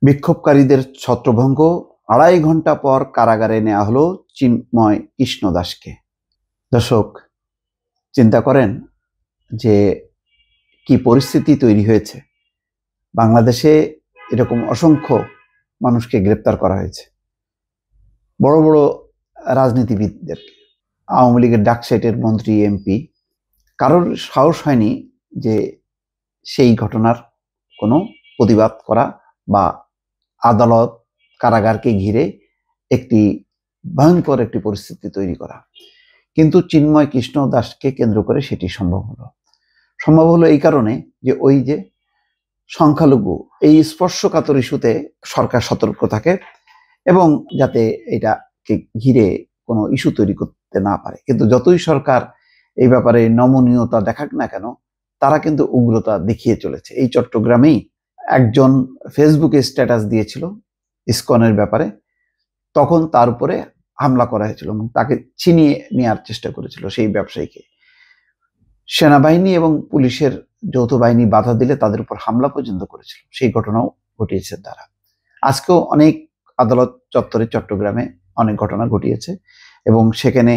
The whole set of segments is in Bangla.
বিক্ষোভকারীদের ছত্রভঙ্গ, ২.৫ ঘন্টা পর কারাগারে নেওয়া হলো চিন্ময় কৃষ্ণ দাসকে। দর্শক, চিন্তা করেন যে কি পরিস্থিতি তৈরি হয়েছে। বাংলাদেশে এরকম অসংখ্য মানুষকে গ্রেপ্তার করা হয়েছে, বড় বড় রাজনীতিবিদদেরকে, আওয়ামী লীগের ডাকসাইটের মন্ত্রী, এমপি। কারোর সাহস হয়নি যে সেই ঘটনার কোনো প্রতিবাদ করা বা আদালত কারাগারকে ঘিরে একটি ভয়ঙ্কর একটি পরিস্থিতি তৈরি করা। কিন্তু চিন্ময় কৃষ্ণ দাসকে কেন্দ্র করে সেটি সম্ভব হলো এই কারণে যে ওই যে সংখ্যালঘু, এই স্পর্শকাতর ইস্যুতে সরকার সতর্ক থাকে এবং যাতে এটাকে ঘিরে কোনো ইস্যু তৈরি করতে না পারে। কিন্তু যতই সরকার এই ব্যাপারে নমনীয়তা দেখাক না কেন, তারা কিন্তু উগ্রতা দেখিয়ে চলেছে। এই চট্টগ্রামেই একজন ফেসবুকে স্ট্যাটাস দিয়েছিল ইসকনের ব্যাপারে, তখন তার উপরে হামলা করা হয়েছিল এবং তাকে ছিনিয়ে নেওয়ার চেষ্টা করেছিল সেই ব্যবসায়ীকে। সেনাবাহিনী এবং পুলিশের যৌথ বাহিনী বাধা দিলে তাদের উপর হামলা পর্যন্ত করেছিল। সেই ঘটনাও ঘটিয়েছে তারা। আজকেও অনেক আদালত চত্বরে চট্টগ্রামে অনেক ঘটনা ঘটিয়েছে এবং সেখানে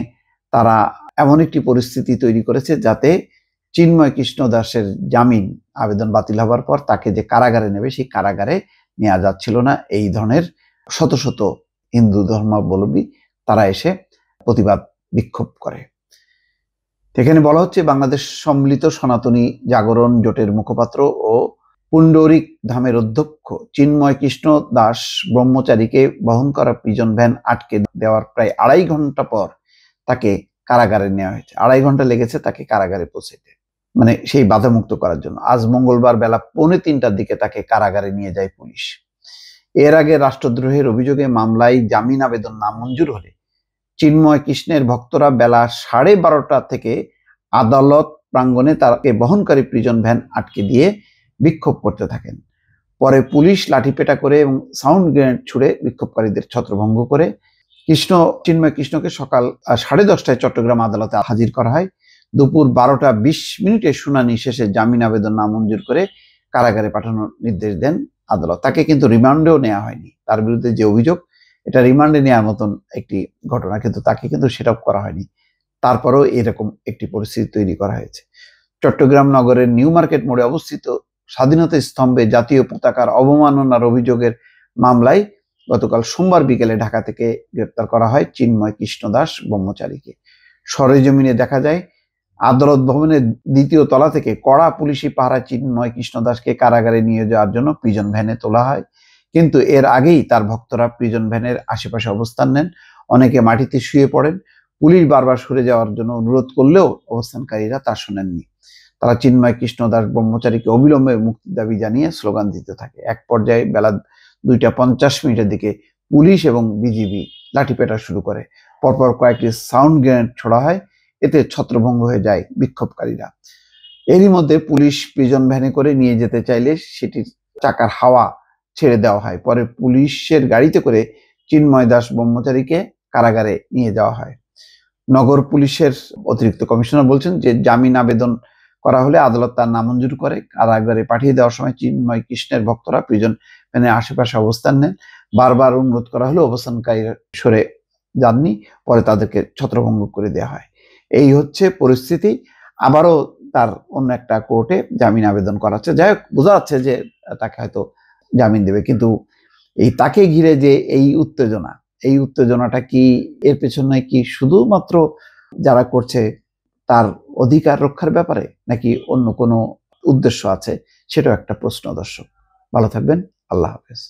তারা এমন একটি পরিস্থিতি তৈরি করেছে যাতে চিন্ময় কৃষ্ণ দাসের জামিন আবেদন বাতিল হওয়ার পর তাকে যে কারাগারে নেবে, সেই কারাগারে নেওয়া যাচ্ছিল না। এই ধরনের শত শত হিন্দু ধর্মাবলম্বী তারা এসে প্রতিবাদ বিক্ষোভ করে। এখানে বলা হচ্ছে, বাংলাদেশ সম্মিলিত সনাতনী জাগরণ জোটের মুখপাত্র ও পুণ্ডরিক ধামের অধ্যক্ষ চিন্ময় কৃষ্ণ দাস ব্রহ্মচারীকে বহন করা প্রিজন ভ্যান আটকে দেওয়ার প্রায় ২.৫ ঘন্টা পর তাকে কারাগারে নেওয়া হয়েছে। ২.৫ ঘন্টা লেগেছে তাকে কারাগারে পৌঁছাতে, মানে সেই বাধামুক্ত করার জন্য। আজ মঙ্গলবার বেলা 2:45টার দিকে তাকে কারাগারে নিয়ে যায় পুলিশ। এর আগে রাষ্ট্রদ্রোহের অভিযোগে মামলায় জামিন আবেদন নামঞ্জুর হলে চিন্ময় কৃষ্ণের ভক্তরা বেলা 12:30টা থেকে আদালত প্রাঙ্গণে তাকে বহনকারী প্রিজন ভ্যান আটকে দিয়ে বিক্ষোভ করতে থাকেন। পরে পুলিশ লাঠিপেটা করে এবং সাউন্ড গ্রেনেড ছুড়ে বিক্ষোভকারীদের ছত্রভঙ্গ করে চিন্ময় কৃষ্ণকে সকাল 10:30টায় চট্টগ্রাম আদালতে হাজির করা হয়। দুপুর 12:20 শুনানি শেষে জামিন আবেদন নামঞ্জুর করে কারাগারে পাঠানোর নির্দেশ দেন আদালত। তাকে কিন্তু রিমান্ডেও নেওয়া হয়নি। তার বিরুদ্ধে যে অভিযোগ, এটা রিমান্ডে নেওয়ার মতন একটি ঘটনা, কিন্তু তাকে কিন্তু সেটাও করা হয়নি। তারপরেও এরকম একটি পরিস্থিতি তৈরি করা হয়েছে। চট্টগ্রাম নগরের নিউ মার্কেট মোড়ে অবস্থিত স্বাধীনতা স্তম্ভে জাতীয় পতাকার অবমাননার অভিযোগের মামলায় গতকাল সোমবার বিকেলে ঢাকা থেকে গ্রেপ্তার করা হয় চিন্ময় কৃষ্ণ দাস ব্রহ্মচারীকে। সরেজমিনে দেখা যায়, আদালত ভবনের 2য় তলা থেকে কড়া পুলিশি পাহারা চিন্ময় কৃষ্ণ দাসকে কারাগারে নিয়ে যাওয়ার জন্য প্রিজন ভ্যানে তোলা হয়। কিন্তু এর আগেই তার ভক্তরা প্রিজন ভ্যানের আশেপাশে অবস্থান নেন, অনেকে মাটিতে শুয়ে পড়েন। পুলিশ বারবার সরে যাওয়ার জন্য অনুরোধ করলেও অবস্থানকারীরা তা শোনেননি। তারা চিন্ময় কৃষ্ণ দাস ব্রহ্মচারীকে অবিলম্বে মুক্তির দাবি জানিয়ে স্লোগান দিতে থাকে। এক পর্যায়ে বেলা 2:50 দিকে পুলিশ এবং বিজিবি লাঠিপেটা শুরু করে। পরপর কয়েকটি সাউন্ড গ্রেনেড ছোড়া হয়, এতে ছত্রভঙ্গ হয়ে যায় বিক্ষোভকারীরা। এরই মধ্যে পুলিশ প্রিজন ভ্যানে করে নিয়ে যেতে চাইলে সেটির চাকার হাওয়া ছেড়ে দেওয়া হয়। পরে পুলিশের গাড়িতে করে চিন্ময় দাস ব্রহ্মচারীকে কারাগারে নিয়ে যাওয়া হয়। নগর পুলিশের অতিরিক্ত কমিশনার বলছেন যে জামিন আবেদন করা হলে আদালত তার নামঞ্জুর করে। কারাগারে পাঠিয়ে দেওয়ার সময় চিন্ময় কৃষ্ণের ভক্তরা প্রিজন ভ্যানের আশেপাশে অবস্থান নেন। বারবার অনুরোধ করা হলেও অবস্থানকারীরা সরে যাননি। পরে তাদেরকে ছত্রভঙ্গ করে দেওয়া হয়। এই হচ্ছে পরিস্থিতি। আবারও তার অন্য একটা কোর্টে জামিন আবেদন করা হচ্ছে। যাই হোক, বোঝা যাচ্ছে যে তাকে হয়তো জামিন দেবে, কিন্তু এই তাকে ঘিরে যে এই উত্তেজনাটা কি, এর পেছনে কি শুধুমাত্র যারা করছে তার অধিকার রক্ষার ব্যাপারে, নাকি অন্য কোনো উদ্দেশ্য আছে, সেটাও একটা প্রশ্ন। দর্শক, ভালো থাকবেন। আল্লাহ হাফেজ।